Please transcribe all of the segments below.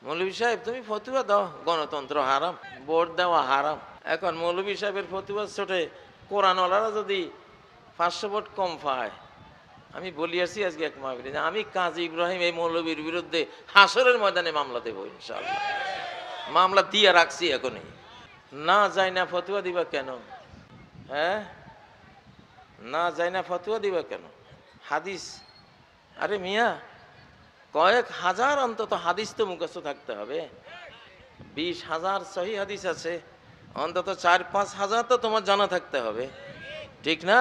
মৌলভী সাহেব তুমি ফতুয়া দাও, গণতন্ত্র হারাম, ভোট দেওয়া হারাম। এখন মৌলভী সাহেবের ফতুয়া ছোটে কোরআনওয়ালারা যদি 500 ভোট কম পায়, আমি বলি আসছি আজকে এক মাহফিলে যে আমি কাজী ইব্রাহিম এই মৌলবীর বিরুদ্ধে হাসরের ময়দানে মামলা দেবো ইনশাআল্লাহ। মামলা দিয়ে রাখছি এখনই। না যাই না ফতুয়া দিবা কেন? হ্যাঁ, না যাই না ফতুয়া দিবা কেন? হাদিস, আরে মিয়া কয়েক হাজার অন্তত হাদিস তো মুখস্থ থাকতে হবে। 20,000 সহি হাদিস আছে, অন্তত 4-5 হাজার তো তোমার জানা থাকতে হবে, ঠিক না?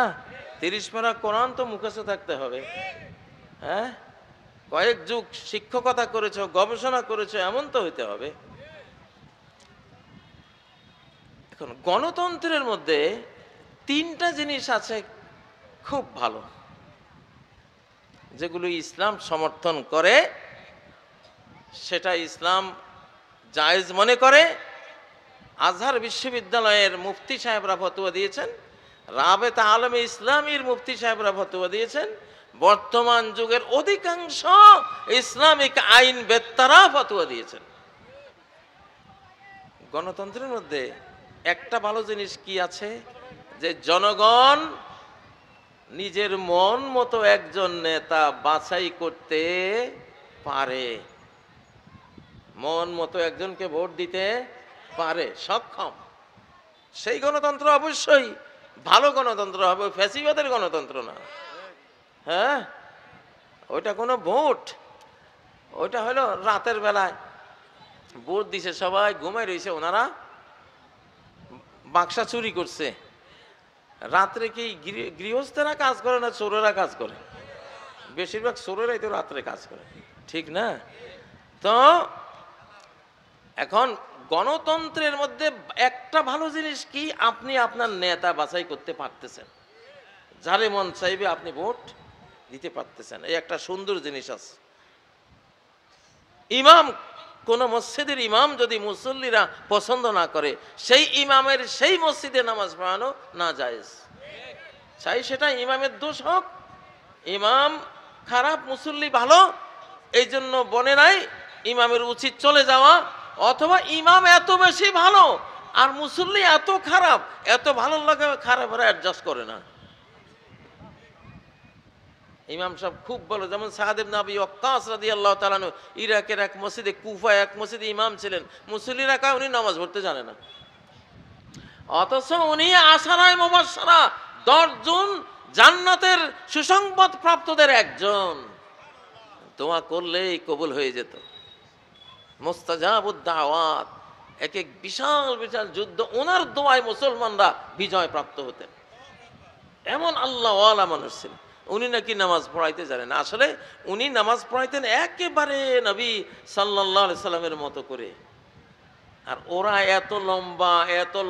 30 পারা কোরআন তো মুখস্থ থাকতে হবে। হ্যাঁ, কয়েক যুগ শিক্ষকতা করেছো, গবেষণা করেছো, এমন তো হইতে হবে। এখন গণতন্ত্রের মধ্যে 3টা জিনিস আছে খুব ভালো, যেগুলো ইসলাম সমর্থন করে, সেটা ইসলাম জায়েজ মনে করে। আজহার বিশ্ববিদ্যালয়ের মুফতি সাহেবরা ফতোয়া দিয়েছেন, রাবেতা আলমে ইসলামীর মুফতি সাহেবরা ফতোয়া দিয়েছেন, বর্তমান যুগের অধিকাংশ ইসলামিক আইন বেত্তারা ফতোয়া দিয়েছেন। গণতন্ত্রের মধ্যে একটা ভালো জিনিস কি আছে, যে জনগণ নিজের মন মতো একজন নেতা বাছাই করতে পারে, মন মতো একজনকে ভোট দিতে পারে, সক্ষম। সেই গণতন্ত্র অবশ্যই ভালো গণতন্ত্র হবে, ফ্যাসিবাদের গণতন্ত্র না। হ্যাঁ, ওইটা কোনো ভোট, ওইটা হলো রাতের বেলায় ভোট দিছে, সবাই ঘুমায় রয়েছে, ওনারা বাক্সা চুরি করছে। রাত্রে কি গৃহস্থেরা কাজ করে না চোরেরা কাজ করে? বেশিরভাগ চোরেরাই তো রাত্রে কাজ করে, ঠিক না? তো এখন গণতন্ত্রের মধ্যে একটা ভালো জিনিস কি, আপনি আপনার নেতা বাছাই করতে পারতেছেন, যারে মন চাইবে আপনি ভোট দিতে পারতেছেন, এই একটা সুন্দর জিনিস আছে। ইমাম, কোন মসজিদের ইমাম যদি মুসল্লিরা পছন্দ না করে, সেই ইমামের সেই মসজিদে নামাজ পড়ানো না জায়েজ। চাই সেটা ইমামের দোষ হোক, ইমাম খারাপ মুসল্লি ভালো, এই জন্য বনে নাই ইমামের উচিত চলে যাওয়া, অথবা ইমাম এত বেশি ভালো আর মুসল্লি এত খারাপ, এত ভালো লাগে খারাপ অ্যাডজাস্ট করে না। ইমাম সাহেব খুব ভালো, যেমন সাদ ইবনে আবি ওয়াক্কাস রাদিয়াল্লাহু তাআলা আনহু ইরাকের এক মসজিদে, কুফায় এক মসজিদে ইমাম ছিলেন, মুসল্লিরা কয় উনি নামাজ পড়তে জানে না, অথচ উনি আশারায়ে মুবাশশারা 10 জন জান্নাতের সুসংবাদ প্রাপ্তদের একজন, দোয়া করলেই কবুল হয়ে যেত, মুস্তাজাবুদ দাওয়াত, এক এক বিশাল বিশাল যুদ্ধ ওনার দোয়ায় মুসলমানরা বিজয় প্রাপ্ত হতেন, এমন আল্লাহওয়ালা মানুষ ছিলেন। উনি নাকি নামাজ পড়াইতে জানেন, আসলে উনি নামাজ পড়াইতেন একেবারে নবী সাল্লাল্লাহু আলাইহি সাল্লামের মতো করে। আর ওরা এত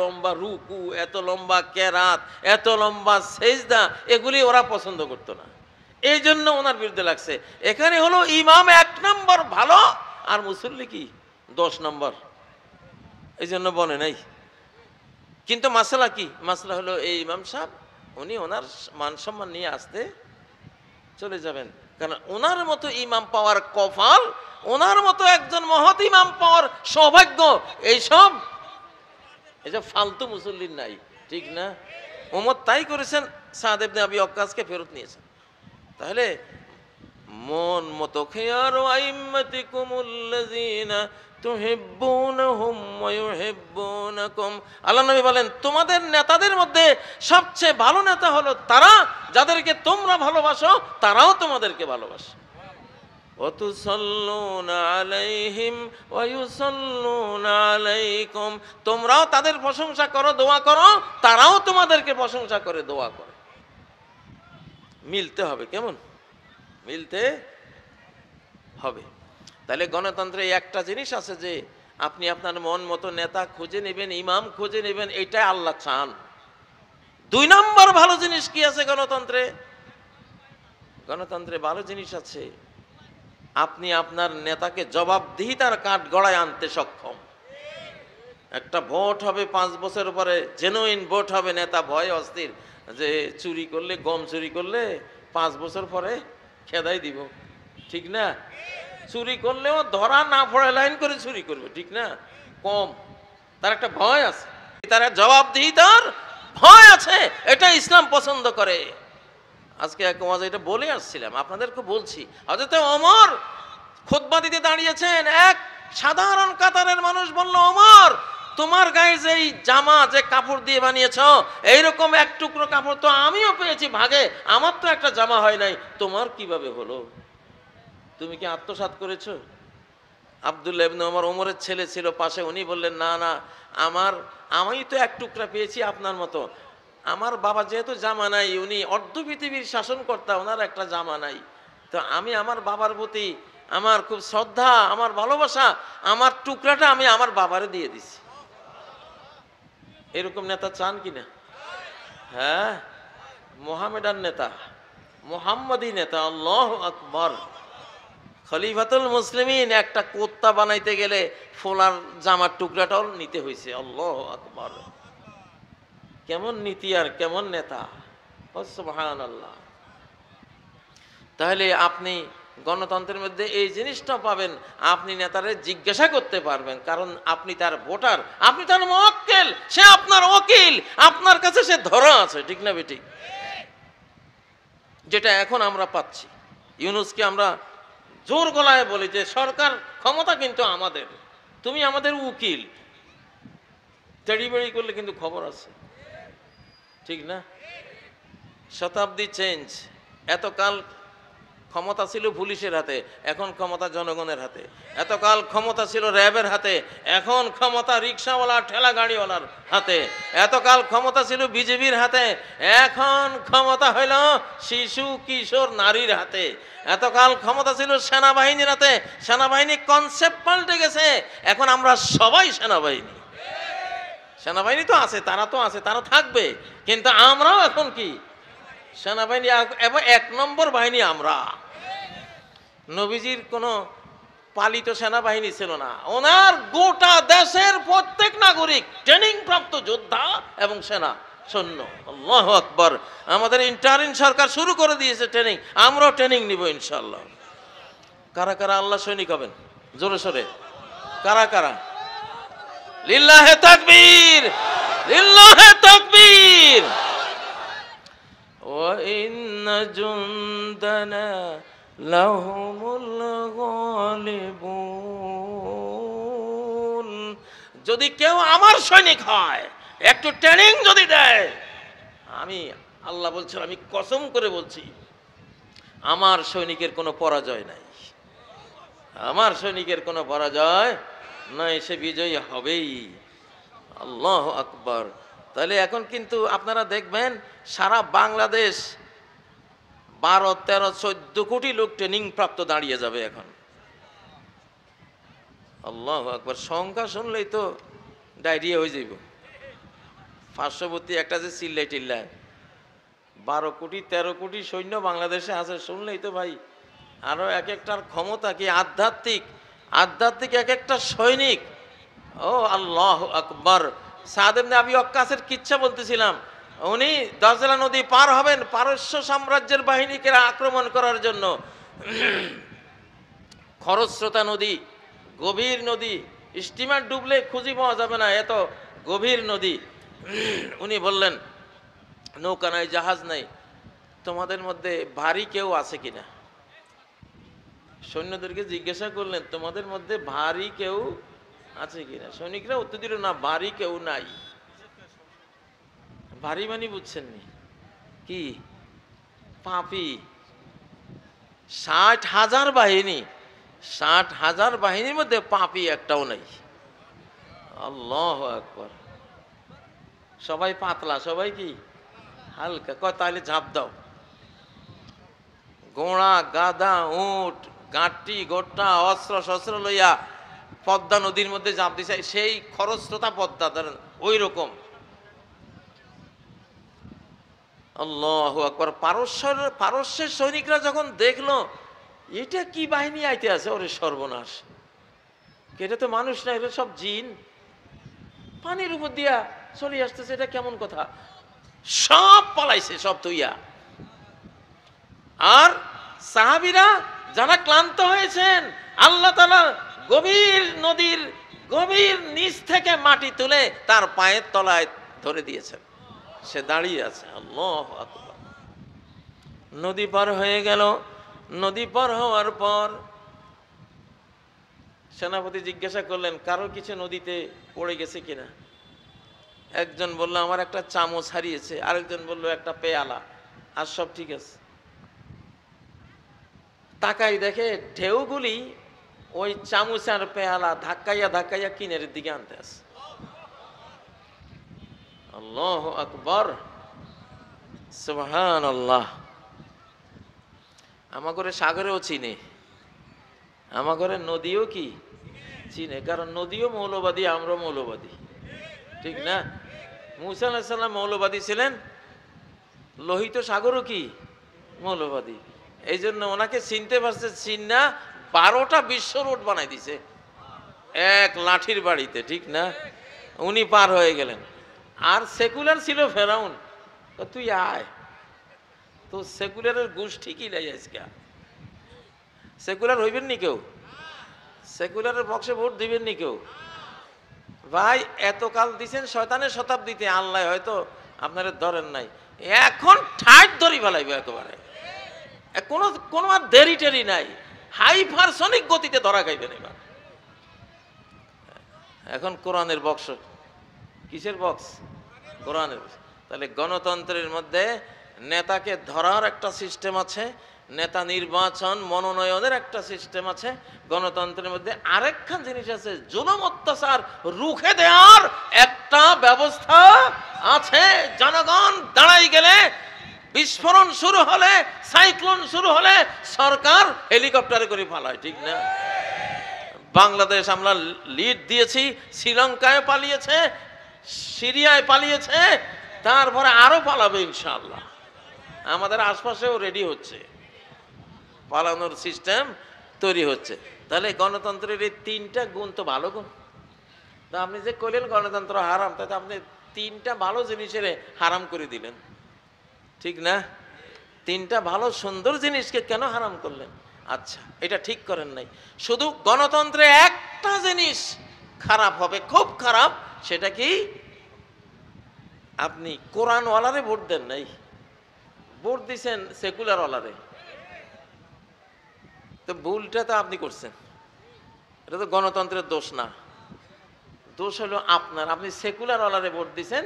লম্বা রুকু, এত লম্বা কেরাত, এত লম্বা সেজদা, এগুলি ওরা পছন্দ করতো না, এই জন্য ওনার বিরুদ্ধে লাগছে। এখানে হলো ইমাম 1 নম্বর ভালো আর মুসল্লি কি 10 নম্বর, এই জন্য বনে নাই। কিন্তু মাসলা কি, মাসলা হলো এই ইমাম সাহেব উনি ওনার মান সম্মান নিয়ে আসতে চলে যাবেন, কারণ ওনার মতো ইমাম পাওয়ার কপাল, ওনার মতো একজন মহৎ ইমাম পাওয়ার সৌভাগ্য এইসব ফালতু মুসল্লির নাই, ঠিক না? ওমর তাই করেছেন, সাদ ইবনে আবি ওয়াক্কাসকে ফেরত নিয়েছেন। তাহলে মন মতো খিয়ারু আইম্মাতিকুমুল্লাযিনা তুহিব্বুনাহুম ওয়া ইউহিব্বুনাকুম, আল্লাহ নবী বলেন তোমাদের নেতাদের মধ্যে সবচেয়ে ভালো নেতা হলো তারা যাদেরকে তোমরা ভালোবাসো, তারাও তোমাদেরকে ভালোবাসে। ওয়া তুসাল্লুনা আলাইহিম ওয়া ইউসাল্লুনা আলাইকুম, তোমরাও তাদের প্রশংসা করো, দোয়া করো, তারাও তোমাদেরকে প্রশংসা করে, দোয়া করে। মিলতে হবে, কেমন মিলতে হবে। তাহলে গণতন্ত্রে একটা জিনিস আছে যে আপনি আপনার মন মতো নেতা খুঁজে নেবেন, ইমাম খুঁজে নেবেন, এটাই আল্লাহ চান। 2 নম্বর ভালো জিনিস কি আছে গণতন্ত্রে? গণতন্ত্রে ভালো জিনিস আছে, আপনি আপনার নেতাকে জবাবদিহিতার কাঠ গড়ায় আনতে সক্ষম। একটা ভোট হবে 5 বছর পরে, জেনুইন ভোট হবে, নেতা ভয় অস্থির যে চুরি করলে, গম চুরি করলে 5 বছর পরে খেদাই দিব, ঠিক না? চুরি করলেও ধরা না পড়ে লাইন করে চুরি করবে, ঠিক না? কম, তার একটা ভয় আছে, তার জবাবদিহিতার ভয় আছে, এটা ইসলাম পছন্দ করে। আজকে এক ওয়াজ এটা বলে আসছিলাম, আপনাদেরকে বলছি। হযরত ওমর খুতবা দিতে দাঁড়িয়েছেন, এক সাধারণ কাতারের মানুষ বলল, ওমর তোমার গায়ে যে জামা, যে কাপড় দিয়ে বানিয়েছ, এইরকম এক টুকরো কাপড় তো আমিও পেয়েছি ভাগে, আমার তো একটা জামা হয় নাই, তোমার কিভাবে হলো? তুমি কি আত্মসাৎ করেছো? আব্দুল্লাহ ইবনে ওমর, ওমরের ছেলে ছিল পাশে, উনি বললেন, না না, আমি তো এক টুকরা পেয়েছি আপনার মতো। আমার বাবা যেহেতু জামা নাই, উনি অর্ধ পৃথিবীর শাসনকর্তা, ওনার একটা জামা নাই, তো আমি আমার বাবার প্রতি আমার খুব শ্রদ্ধা, আমার ভালোবাসা, আমার টুকরাটা আমি আমার বাবারে দিয়ে দিছি। এরকম নেতা চান কিনা? হ্যাঁ, মোহামেডান নেতা, মোহাম্মদী নেতা, আল্লাহু আকবার। খলিফাতুল মুসলিমিন একটা কোত্তা বানাইতে গেলে ফোলার জামার টুকরাটাও নিতে হয়েছে, আল্লাহু আকবার। কেমন নীতি আর কেমন নেতা, সুবহানাল্লাহ। তাহলে আপনি গণতন্ত্রের মধ্যে এই জিনিসটা পাবেন, আপনি নেতারে জিজ্ঞাসা করতে পারবেন, কারণ আপনি তার ভোটার, আপনি তার মুওয়াক্কিল, সে আপনার ওকিল, আপনার কাছে সে ধরা আছে, ঠিক না বেঠিক? যেটা এখন আমরা পাচ্ছি, ইউনূসকে আমরা জোর গলায় বলি যে সরকার ক্ষমতা কিন্তু আমাদের, তুমি আমাদের উকিল, তেড়িবেড়ি করলে কিন্তু খবর আছে, ঠিক না? শতাব্দী চেঞ্জ, এতকাল ক্ষমতা ছিল পুলিশের হাতে, এখন ক্ষমতা জনগণের হাতে। এতকাল ক্ষমতা ছিল র্যাবের হাতে, এখন ক্ষমতা রিক্সাওয়ালা ঠেলা গাড়িওয়ালার হাতে। এতকাল ক্ষমতা ছিল বিজেপির হাতে, এখন ক্ষমতা হইল শিশু কিশোর নারীর হাতে। এতকাল ক্ষমতা ছিল সেনাবাহিনীর হাতে, সেনাবাহিনী কনসেপ্ট পাল্টে গেছে, এখন আমরা সবাই সেনাবাহিনী। সেনাবাহিনী তো আছে, তারা তো আছে, তারা থাকবে, কিন্তু আমরাও এখন কি সেনাবাহিনী, এবং এক নম্বর বাহিনী আমরা। নবীজির কোনো পালিত সেনাবাহিনী ছিল না, ওনার গোটা দেশের প্রত্যেক নাগরিক ট্রেনিং প্রাপ্ত যোদ্ধা এবং সেনা সৈন্য। আল্লাহু আকবার। আমাদের ইন্টারিম সরকার শুরু করে দিয়েছে ট্রেনিং, আমরাও ট্রেনিং নিব ইনশাআল্লাহ। কারা কারা আল্লাহ সৈনিক হবেন? জোরে সোরে কারা কারা? লিল্লাহে তাকবীর, লিল্লাহে তাকবীর। ওয়া ইন্না জুনদানা লাহুমুল গালিবুন। যদি কেউ আমার সৈনিক হয়, একটু ট্রেনিং যদি দেয়, আমি আল্লাহ বলছেন, আমি কসম করে বলছি, আমার সৈনিকের কোনো পরাজয় নাই, আমার সৈনিকের কোনো পরাজয় নাই, সে বিজয়ী হবেই। আল্লাহু আকবার। তাহলে এখন কিন্তু আপনারা দেখবেন সারা বাংলাদেশ 12, 13, 14 কোটি লোক ট্রেনিং প্রাপ্ত দাঁড়িয়ে যাবে এখন। আল্লাহু আকবার। সংখ্যা শুনলেই তো ডায়রিয়া হয়ে যাইব। পার্শ্ববর্তী একটা যে চিল্লাই টিল্লায় 12 কোটি 13 কোটি সৈন্য বাংলাদেশে আছে, শুনলেই তো ভাই আরো এক একটার ক্ষমতা কি আধ্যাত্মিক, আধ্যাত্মিক এক একটা সৈনিক। ও আল্লাহু আকবার। সাদ ইবনে আবি ওয়াক্কাসের কিচ্ছা বলতেছিলাম, উনি দাজলা নদী পার হবেন পারস্য সাম্রাজ্যের বাহিনীকে আক্রমণ করার জন্য। খরস্রোতা নদী, গভীর নদী, স্টিমার ডুবলে খুঁজে পাওয়া যাবে না, এত গভীর নদী। উনি বললেন, নৌকা নাই, জাহাজ নাই, তোমাদের মধ্যে ভারী কেউ আছে কিনা? সৈন্যদেরকে জিজ্ঞাসা করলেন, তোমাদের মধ্যে ভারী কেউ আছে কিনা? সৈনিকরা উত্তর দিল, না, ভারী কেউ নাই। ভারী মানে বুঝছেন নি কি? পাপী। 60,000 বাহিনী, 60,000 বাহিনীর মধ্যে পাপী একটাও নাই। আল্লাহু আকবার। সবাই পাতলা, সবাই কি হালকা। কয় তাহলে ঝাঁপ দাও। ঘোড়া, গাধা, উট, গাঁটি গোটা অস্ত্র শস্ত্র লইয়া পদ্মা নদীর মধ্যে ঝাঁপ দিছে, সেই খরস্রোতা পদ্মা, ধরেন ওই রকম। আল্লাহু আকবার। পারস্যের সৈনিকরা যখন দেখলো এটা কি বাহিনী আইতে আছে, ওরে সর্বনাশ, এটা তো মানুষ না, এটা সব জিন, পানির উপর দিয়া চলে আসতেছে, এটা কেমন কথা? সব পালাইছে, সব তুইয়া। আর সাহাবীরা যারা ক্লান্ত হয়েছেন, আল্লাহ তাআলা গভীর নদীর গভীর নিচ থেকে মাটি তুলে তার পায়ের তলায় ধরে দিয়েছেন, সে দাঁড়িয়ে আছে। আল্লাহু আকবার। নদী পার হয়ে গেল। নদী পার হওয়ার পর সেনাপতি জিজ্ঞাসা করলেন, কারো কিছু নদীতে পড়ে গেছে কিনা? একজন বলল, আমার একটা চামচ হারিয়েছে। আরেকজন বলল, একটা পেয়ালা। আর সব ঠিক আছে। তাকাই দেখে ঢেউগুলি ওই চামচ আর পেয়ালা ধাক্কাইয়া ধাক্কাইয়া কিনারের দিকে আনতে আছে। আল্লাহু আকবার, সুবহানাল্লাহ। আমাগরে সাগরেও চিনে, আমাগরে নদীও কি চিনে, কারণ নদীও মৌলবাদী, আমরাও মৌলবাদী, ঠিক না? মুসা আলাইহিস সালাম মৌলবাদী ছিলেন, লোহিত সাগরও কি মৌলবাদী। এই জন্য ওনাকে চিনতে পারছে, চিন্না 12টা বিশ্ব রোড বানাই দিছে এক লাঠির বাড়িতে, ঠিক না? উনি পার হয়ে গেলেন। আর সেকুলার ছিল ফেরাউন, তুই আয়, তো সেকুলারের গোষ্ঠী কি লাই আজকে? সেকুলার হইবেন নি কেউ? সেকুলারের পক্ষে ভোট দিবেন নি কেউ? ভাই এতকাল দিছেন শয়তানের শতাব্দীতে, আল্লাহ হয়তো আপনারা ধরেন নাই, এখন ঠাট ধরি ফেলাইবে একেবারে। কোনো কোনো আর দেরি টেরি নাই, হাইপারসনিক গতিতে ধরা খাইবেন এবার। এখন কোরআনের বক্স, কিসের বক্স? কোরআনের। তাহলে গণতন্ত্রের মধ্যে নেতাকে ধরার একটা সিস্টেম আছে, নেতা নির্বাচন মনোনয়নের একটা সিস্টেম আছে। গণতন্ত্রের মধ্যে আরেকখান জিনিস আছে, জুলুম অত্যাচার রুখে দেওয়ার একটা ব্যবস্থা আছে। জনগণ দাঁড়াই গেলে, বিস্ফোরণ শুরু হলে, সাইক্লোন শুরু হলে সরকার হেলিকপ্টারে করে পালায়, ঠিক না? বাংলাদেশ আমরা লিড দিয়েছি, শ্রীলঙ্কায় পালিয়েছে, সিরিয়ায় পালিয়েছে, তারপরে আরো পালাবে ইনশাআল্লাহ। আমাদের আশপাশেও রেডি হচ্ছে, পালানোর সিস্টেম তৈরি হচ্ছে। তাহলে গণতন্ত্রের এই 3টা গুণ তো ভালো গুণ। তা আপনি যে কইলেন গণতন্ত্র হারাম, তাতে আপনি 3টা ভালো জিনিসের হারাম করে দিলেন, ঠিক না? 3টা ভালো সুন্দর জিনিসকে কেন হারাম করলেন? আচ্ছা, এটা ঠিক করেন নাই। শুধু গণতন্ত্রে একটা জিনিস খারাপ হবে, খুব খারাপ, সেটা কি? আপনি কোরআনওয়ালারে ভোট দেন নাই, ভোট দিছেন সেকুলার ওয়ালারে। তো ভুলটা তো আপনি করছেন, এটা তো গণতন্ত্রের দোষ না, দোষ হলো আপনার। আপনি সেকুলার ওয়ালারে ভোট দিছেন,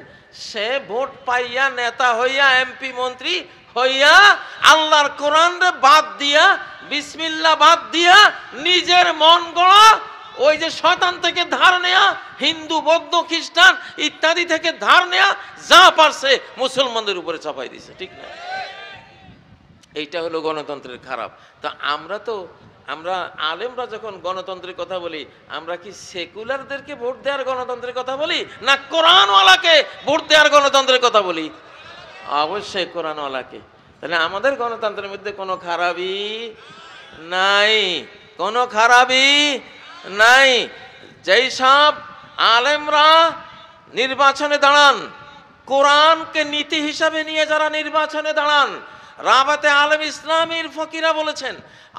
সে ভোট পাইয়া নেতা হইয়া এমপি মন্ত্রী হইয়া আল্লাহর কোরআনরে বাদ দিয়া, বিসমিল্লাহ বাদ দিয়া, নিজের মন গড়া ওই যে শয়তান থেকে ধার নেয়া, হিন্দু বৌদ্ধ খ্রিস্টান ইত্যাদি থেকে ধার নেয়া, যা পারছে মুসলমানদের উপরে চাপাই দিছে, ঠিক না? এইটা হলো গণতন্ত্রের খারাপ। তা আমরা আলেমরা যখন গণতন্ত্রের কথা বলি, আমরা কি সেকুলারদেরকে ভোট দেওয়ার গণতন্ত্রের কথা বলি, না কোরআনওয়ালাকে ভোট দেওয়ার গণতন্ত্রের কথা বলি? অবশ্যই কোরআনওয়ালাকে। তাহলে আমাদের গণতন্ত্রের মধ্যে কোনো খারাপই নাই, কোনো খারাপই নাই। যেই সব আলেমরা নির্বাচনে দাঁড়ান, কোরআনকে নীতি হিসাবে নিয়ে যারা নির্বাচনে দাঁড়ান, রাবাতে আলেম ইসলামীর ফকিরা বলেছেন,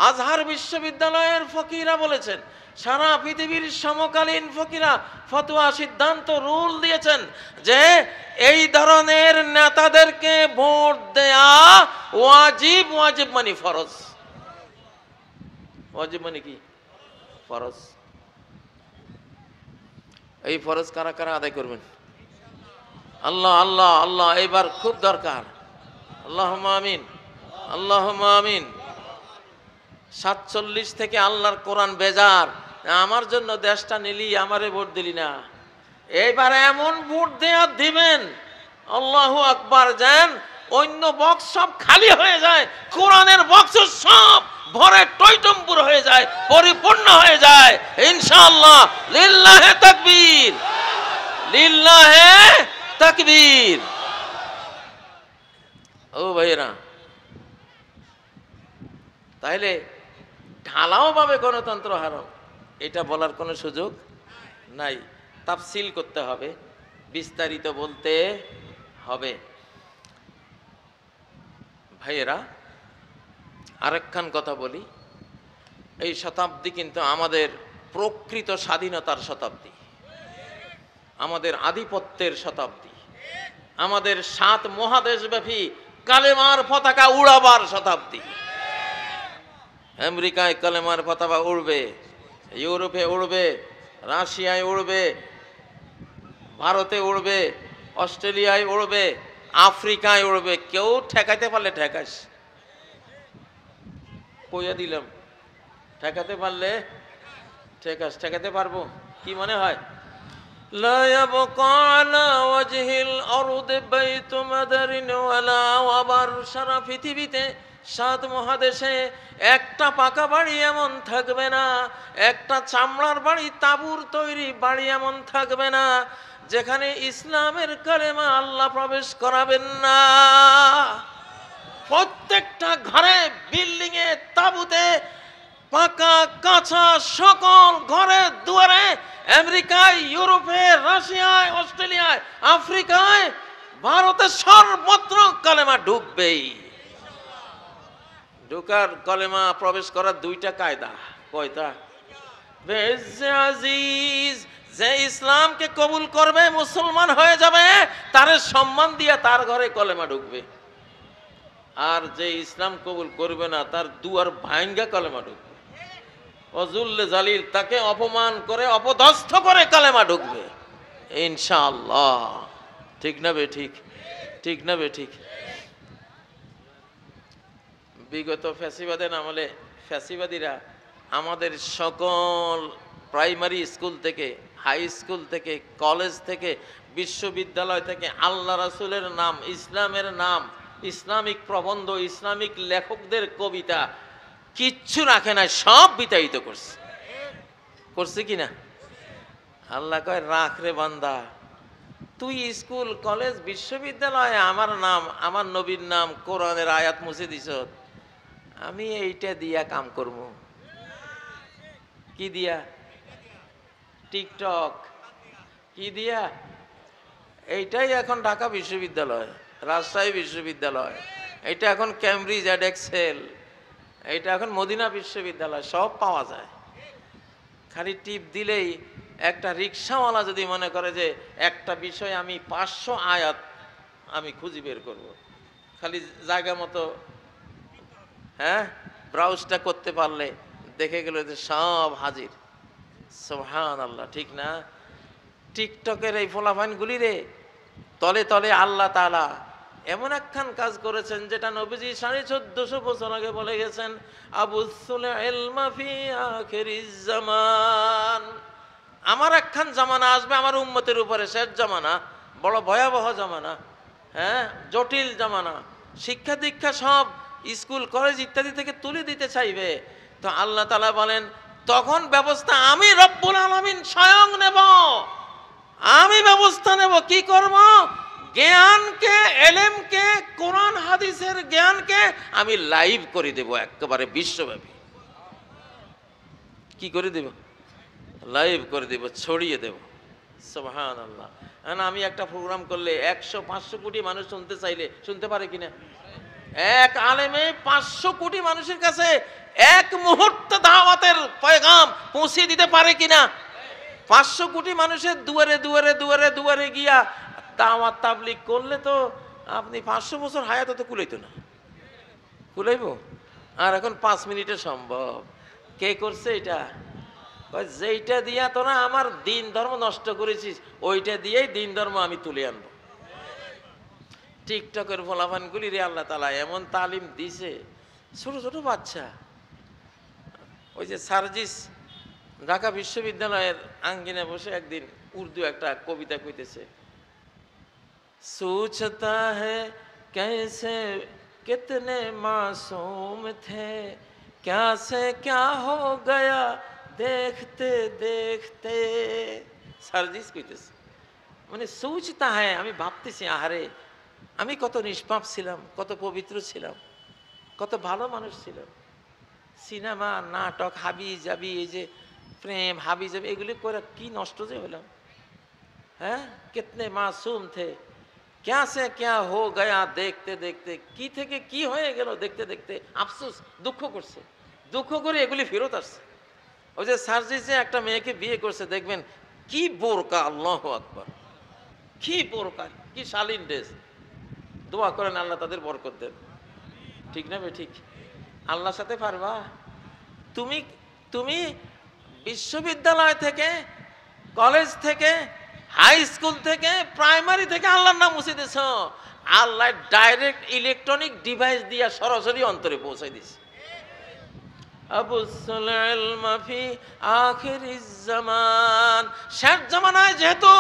আজহার বিশ্ববিদ্যালয়ের ফকিরা বলেছেন, সারা পৃথিবীর সমকালীন ফকিরা ফতোয়া সিদ্ধান্ত রুল দিয়েছেন যে এই ধরনের নেতাদেরকে ভোট দেয়া ওয়াজিব। ওয়াজিব মানে ফরজ। ওয়াজিব মানে কি? ফরজ। এই ফরজ কারা কারা আদায় করবেন? আল্লাহ আল্লাহ আল্লাহ, এবার খুব দরকার। আল্লাহুম্মা আমিন, আল্লাহুম্মা আমিন। 47 থেকে আল্লাহর কোরআন বেজার, আমার জন্য দেশটা নিলি, আমারে ভোট দিলি না। এইবার এমন ভোট দেয়া দিবেন, আল্লাহু আকবার, যেন অন্য বক্স সব খালি হয়ে যায়, কোরআনের বক্স সব ভরে টইটম্বুর হয়ে যায়, পরিপূর্ণ হয়ে যায় ইনশাআল্লাহ। লিল্লাহে তাকবীর, লিল্লাহে তাকবীর। ও ভাইরা, তাইলে ঢালাও ভাবে গণতন্ত্র হারাম, এটা বলার কোনো সুযোগ নাই। তাফসিল করতে হবে, বিস্তারিত বলতে হবে। ভাইয়েরা, আরেকখান কথা বলি, এই শতাব্দী কিন্তু আমাদের প্রকৃত স্বাধীনতার শতাব্দী, আমাদের আধিপত্যের শতাব্দী, আমাদের 7 মহাদেশব্যাপী কালেমার পতাকা উড়াবার শতাব্দী। আমেরিকায় কালেমার পতাকা উড়বে, ইউরোপে উড়বে, রাশিয়ায় উড়বে, ভারতে উড়বে, অস্ট্রেলিয়ায় উড়বে, আফ্রিকায় উড়বে। কেউ ঠেকাইতে পারলে ঠেকাস, কইয়া দিলাম, ঠেকাতে পারলে ঠেকাস। ঠেকাতে পারবো কি মনে হয়? লা ইয়াবকা আলা ওয়াজহিল আরদি বাইতু মাদারিন ওয়ালা ওয়াবার। সারা পৃথিবীতে 7 মহাদেশে একটা পাকা বাড়ি এমন থাকবে না, একটা চামড়ার বাড়ি, তাঁবুর তৈরি বাড়ি এমন থাকবে না যেখানে ইসলামের কালেমা আল্লাহ প্রবেশ করাবেন না। প্রত্যেকটা ঘরে, বিল্ডিং এ, তাঁবুতে, পাকা কাঁচা সকল ঘরে দুয়ারে, আমেরিকায়, ইউরোপে, রাশিয়ায়, অস্ট্রেলিয়ায়, আফ্রিকায়, ভারতে সর্বত্র কালেমা ঢুকবেই। ঢুকার কলেমা প্রবেশ করার 2টা কায়দা। কয়টা? আজিজ, যে ইসলামকে কবুল করবে, মুসলমান হয়ে যাবে, তারে সম্মান দিয়া তার ঘরে কলেমা ঢুকবে। আর যে ইসলাম কবুল করবে না, তার দুয়ার ভাঙ্গা কলেমা ঢুকবে। ওয়াজুল্লে জালিল, তাকে অপমান করে, অপদস্থ করে কলেমা ঢুকবে ইনশাআল্লাহ। ঠিক না বে ঠিক? ঠিক না বে ঠিক? বিগত ফ্যাসিবাদের আমলে ফ্যাসিবাদীরা আমাদের সকল প্রাইমারি স্কুল থেকে, হাই স্কুল থেকে, কলেজ থেকে, বিশ্ববিদ্যালয় থেকে আল্লাহ রাসূলের নাম, ইসলামের নাম, ইসলামিক প্রবন্ধ, ইসলামিক লেখকদের কবিতা কিচ্ছু রাখে না, সব বিতাড়িত করছে। করছে কি না? আল্লাহ কয়, রাখ রে বান্দা, তুই স্কুল, কলেজ, বিশ্ববিদ্যালয়ে আমার নাম, আমার নবীর নাম, কোরআনের আয়াত মুছে দিছ, আমি এইটা দিয়া কাম করব। কি দিয়া? টিকটক। কি দিয়া? এইটাই এখন ঢাকা বিশ্ববিদ্যালয়, রাজশাহী বিশ্ববিদ্যালয়, এটা এখন ক্যামব্রিজ এডেক্সেল, এটা এখন মদিনা বিশ্ববিদ্যালয়, সব পাওয়া যায়। খালি টিপ দিলেই একটা রিক্সাওয়ালা যদি মনে করে যে একটা বিষয় আমি 500 আয়াত আমি খুঁজি বের করব, খালি জায়গা মতো ব্রাউজটা করতে পারলে দেখে গেল যে সব হাজির। সুবহানাল্লাহ, ঠিক না? টিকটকের এই ফলাফাইনগুলি রে তলে তলে আল্লাহ তাআলা এমন একখান কাজ করেছেন যেটা নবীজি 1450 বছর আগে বলে গেছেন, আবুসুল ইলমা ফি আখিরিজ জামান। আমার একখান জামানা আসবে আমার উম্মতের উপরে, শেষ জামানা, বড় ভয়াবহ জামানা, জটিল জামানা। শিক্ষা দীক্ষা সব স্কুল, কলেজ ইত্যাদি থেকে তুলে দিতে চাইবে। তো আল্লাহ তাআলা বলেন, তখন ব্যবস্থা আমি রব্বুল আলামিন স্বয়ং নেব। আমি ব্যবস্থা নেব। কি করব? জ্ঞানকে, এলেমকে, কোরআন হাদিসের জ্ঞানকে আমি লাইভ করে দেব, একেবারে বিশ্বব্যাপী। কি করে দেব? লাইভ করে দেব, ছড়িয়ে দেব। সুবহানাল্লাহ। আমি একটা প্রোগ্রাম করলে 100-500 কোটি মানুষ শুনতে চাইলে শুনতে পারে কিনা? এক আলেমে 500 কোটি মানুষের কাছে এক মুহূর্তে দাওয়াতের পয়গাম পৌঁছে দিতে পারে কিনা? 500 কোটি মানুষের দুয়ারে দুয়ারে দুয়ারে দুয়ারে গিয়া দাওয়াত তাবলীগ করলে তো আপনি 500 বছর হায়াত তো কুলাইতো না। কুলাইব? আর এখন 5 মিনিটে সম্ভব। কে করছে এটা? যেইটা দিয়া তোরা আমার দিন ধর্ম নষ্ট করেছিস, ওইটা দিয়েই দিন ধর্ম আমি তুলে আনবো। টিকটকের ফলাফানগুলি রে আল্লাহ তাআলা এমন তালিম দিছে, ছোট ছোট বাচ্চা। ওই যে সার্জিস ঢাকা বিশ্ববিদ্যালয়ের আঙ্গিনে বসে একদিন উর্দু একটা কবিতা কইতেছে, সোচতা হ্যায় कैसे कितने मासूम थे, क्या से क्या हो गया देखते देखते। সার্জিস কইতেছে, মানে সোচতা হ্যায়, আমি ভাবতেছি, আহারে আমি কত নিষ্পাপ ছিলাম, কত পবিত্র ছিলাম, কত ভালো মানুষ ছিলাম। সিনেমা, নাটক, হাবি জাবি, এই যে প্রেম, হাবি জাবি, এগুলি করে কি নষ্ট যে হলাম। কিতনে মাসুম থে, ক্যা সে ক্যা হো গয়া দেখতে দেখতে, কি থেকে কি হয়ে গেল দেখতে দেখতে। আফসোস, দুঃখ করছে। দুঃখ করে এগুলি ফেরত আসছে। ওই যে সার্জিসে একটা মেয়েকে বিয়ে করছে, দেখবেন কি বোরকা, আল্লাহু আকবার, কি বোরকা, কি শালীন ড্রেস। দোয়া করেন আল্লাহ তাদের বরকত দেন। ঠিক না বে ঠিক? আল্লাহর সাথে পারবা? তুমি তুমি বিশ্ববিদ্যালয় থেকে, কলেজ থেকে, হাই স্কুল থেকে, প্রাইমারি থেকে আল্লাহর নাম মুছে দিছ। আল্লাহ ডাইরেক্ট ইলেকট্রনিক ডিভাইস দিয়া সরাসরি অন্তরে পৌঁছাই দিছে। শেষ জামানায় যেহেতু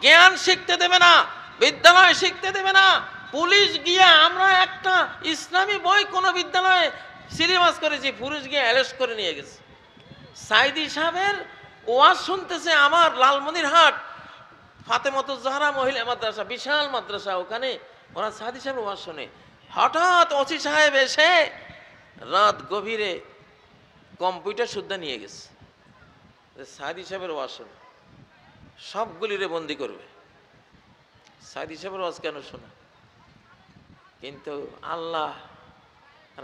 জ্ঞান শিখতে দেবে না, বিদ্যালয় শিখতে দেবে না, পুলিশ গিয়ে, আমরা একটা ইসলামী বই কোন বিদ্যালয়ে সিলেবাস করেছি, পুলিশ গিয়ে অ্যারেস্ট করে নিয়ে গেছে। সাইদি সাহেবের ওয়াজ শুনতেছে আমার লালমনিরহাট ফাতেমাতুজ জাহরা মহিলা মাদ্রাসা, বিশাল মাদ্রাসা, ওখানে ওরা সাইদি সাহেবের ওয়াজ শোনে। হঠাৎ ওসি সাহেব এসে রাত গভীরে কম্পিউটার শুদ্ধা নিয়ে গেছে, সাইদি সাহেবের ওয়াজ শোনে, সবগুলিরে বন্দি করবে। সাইদি সাহেবের ওয়াজ কেন শোনা? কিন্তু আল্লাহ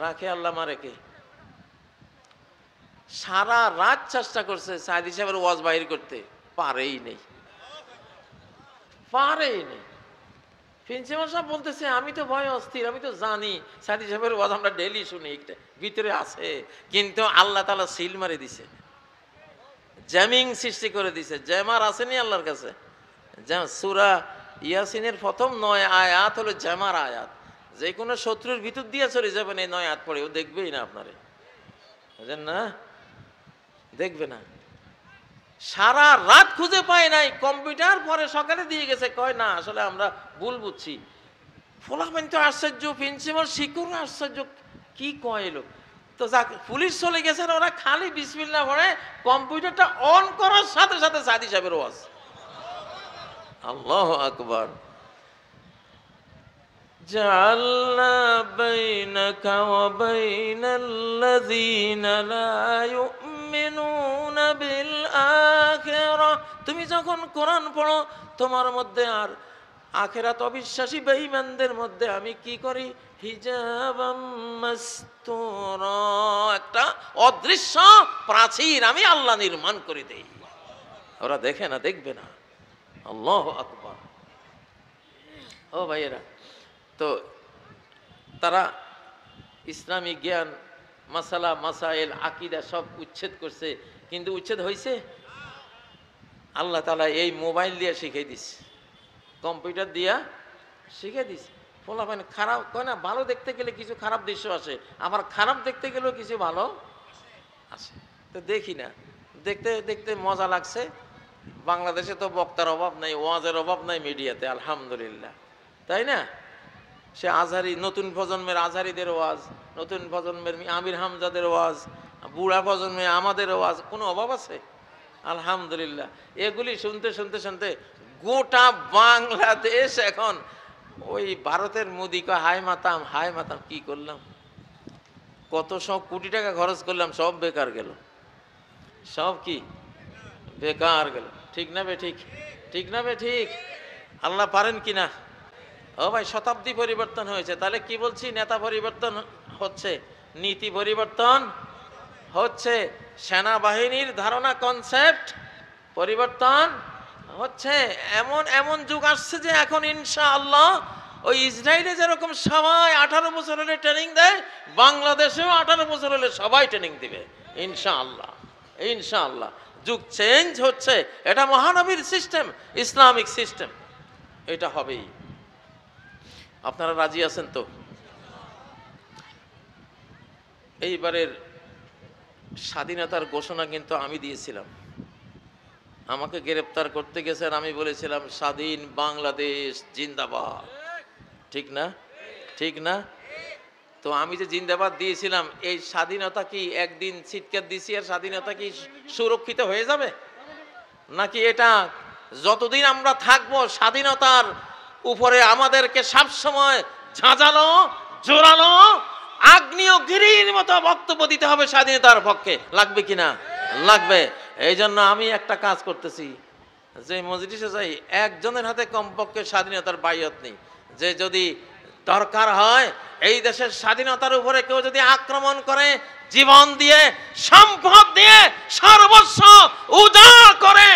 রাখে, আল্লাহ মারে কে? সারা রাত চেষ্টা করছে সাইদি সাহেবের ওয়াজ বাহির করতে, পারেই নেই। প্রিন্সিপাল সাহেব বলতেছে আমি তো ভয় অস্থির, আমি তো জানি সাইদি সাহেবের ওয়াজ আমরা ডেইলি শুনি, ভিতরে আছে, কিন্তু আল্লাহ তাআলা সিল মারে দিছে, জ্যামিং সৃষ্টি করে দিছে। জ্যামার আসেনি আল্লাহর কাছে? সূরা ইয়াসিনের প্রথম 9 আয়াত হলো জ্যামার আয়াত। যে কোনো শত্রুর ভিতর দিয়ে চলে যাবেন এই 9 আয়াত পড়ে, ও দেখবেই না আপনারে, বুঝেন না? দেখবে না। সারা রাত খুঁজে পায় নাই, কম্পিউটার পরে সকালে দিয়ে গেছে, কয় না আসলে আমরা ভুল বুঝছি। ফলাফল তো আশ্চর্য, প্রিন্সিপাল শিক্ষক আশ্চর্য, কি কয় লোক তো যাক, পুলিশ চলে গেছে, ওরা খালি বিসমিল্লাহ পড়ে কম্পিউটারটা অন করার সাথে সাথে সাইদি সাহেবের ওয়াজ। আল্লাহু আকবার। জাআলনা বাইনাকা ওয়া বাইনাল্লাযীনা লা ইউমিনুনা বিল আখিরাহ, তুমি যখন কোরআন পড়ো তোমার মধ্যে আর আখিরাত অবিশ্বাসী বেঈমানদের মধ্যে আমি কি করি? হিজাবাম মাসতুরা, একটা অদৃশ্য প্রাচীর আমি আল্লাহ নির্মাণ করে দেই, ওরা দেখে না, দেখবে না। আল্লাহু আকবার। ও ভাইয়েরা, তো তারা ইসলামী জ্ঞান, মাসালা মাসাইল, আকিদা সব উচ্ছেদ করছে, কিন্তু উচ্ছেদ হয়েছে? আল্লাহ তাআলা এই মোবাইল দিয়ে শিখিয়ে দিছে, কম্পিউটার দিয়া শিখিয়ে দিছে। ফলাফল খারাপ কয় না, ভালো দেখতে গেলে কিছু খারাপ দৃশ্য আসে, আবার খারাপ দেখতে গেলেও কিছু ভালো আসে। তো দেখি না, দেখতে দেখতে মজা লাগছে। বাংলাদেশে তো বক্তার অভাব নাই, ওয়াজের অভাব নাই মিডিয়াতে, আলহামদুলিল্লাহ, তাই না? সে আজহারি, নতুন প্রজন্মের আজহারিদের ওয়াজ, নতুন প্রজন্মের আমির হামজাদের ওয়াজ, বুড়া প্রজন্মে আমাদের ওয়াজ, কোনো অভাব আছে? আলহামদুলিল্লাহ। এগুলি শুনতে শুনতে শুনতে গোটা বাংলাদেশ এখন ওই ভারতের মোদি কয় হায় মাতাম, হায় মাতাম, কি করলাম, কত সব কোটি টাকা খরচ করলাম, সব বেকার গেল, সব কি বেকার গেল। ঠিক না বে ঠিক? ঠিক না বে ঠিক? আল্লাহ পারেন কিনা? ও ভাই, শতাব্দী পরিবর্তন হয়েছে, তাহলে কি বলছি? নেতা পরিবর্তন হচ্ছে, নীতি পরিবর্তন হচ্ছে, সেনাবাহিনীর ধারণা কনসেপ্ট পরিবর্তন হচ্ছে। এমন এমন যুগ আসছে যে এখন ইনশাআল্লাহ ওই ইসরায়েলে যেরকম সবাই 18 বছর হলে ট্রেনিং দেয়, বাংলাদেশেও 18 বছর হলে সবাই ট্রেনিং দিবে ইনশাআল্লাহ। ইনশাআল্লাহ যুগ চেঞ্জ হচ্ছে, এটা মহানবীর সিস্টেম, ইসলামিক সিস্টেম, এটা হবেই। আপনারা রাজি আছেন তো? এইবারের স্বাধীনতার ঘোষণা কিন্তু আমি দিয়েছিলাম, আমাকে গ্রেপ্তার করতে গেছেন, আমি বলেছিলাম স্বাধীন বাংলাদেশ জিন্দাবাদ, ঠিক না? ঠিক না? তো আমি যে জিন্দাবাদ দিয়েছিলাম, এই স্বাধীনতা কি একদিন চিৎকার দিছি আর স্বাধীনতা কি সুরক্ষিত হয়ে যাবে? নাকি এটা যতদিন আমরা থাকবো স্বাধীনতার উপরে আমাদেরকে সবসময় ঝাঁঝালো, জোরালো, আগ্নেয়গিরির মতো বক্তব্য দিতে হবে স্বাধীনতার পক্ষে? লাগবে কিনা? লাগবে। এই জন্য আমি একটা কাজ করতেছি, যে মজলিসে যাই একজনের হাতে কমপক্ষে স্বাধীনতার বাইয়াত নেই, যে যদি দরকার হয় এই দেশের স্বাধীনতার উপরে কেউ যদি আক্রমণ করে, জীবন দিয়ে, সম্পদ দিয়ে, সর্বস্ব উজাড় করে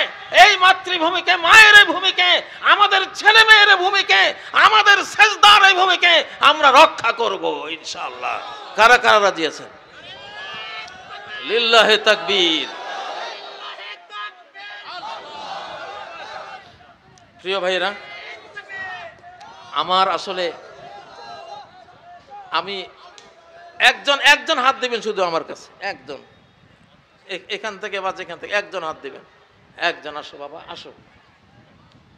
এই মাতৃভূমিকে, মায়ের ভূমিকে, আমাদের ছেলে মেয়ের ভূমিকে, আমাদের সেজদার এই ভূমিকে আমরা রক্ষা করব ইনশাআল্লাহ। কারা কারা রাজি আছেন? লিল্লাহি তাকবীর। প্রিয় ভাইরা, আমার আসলে আমি একজন হাত দিবেন শুধু আমার কাছে, একজন, এখান থেকে বা যেখান থেকে একজন হাত দিবেন, একজন। আসো বাবা, আসো।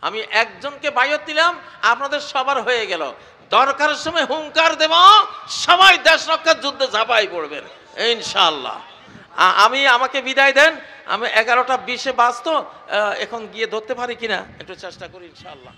আমি একজনকে বায়ত দিলাম, আপনাদের সবার হয়ে গেল। দরকারের সময় হুঙ্কার দেব, সবাই দেশ রক্ষার যুদ্ধে ঝাঁপাই পড়বেন ইনশাআল্লাহ। আমাকে বিদায় দেন। আমি 11টা 20-এ বাজতো, এখন গিয়ে ধরতে পারি কিনা একটু চেষ্টা করি ইনশাআল্লাহ।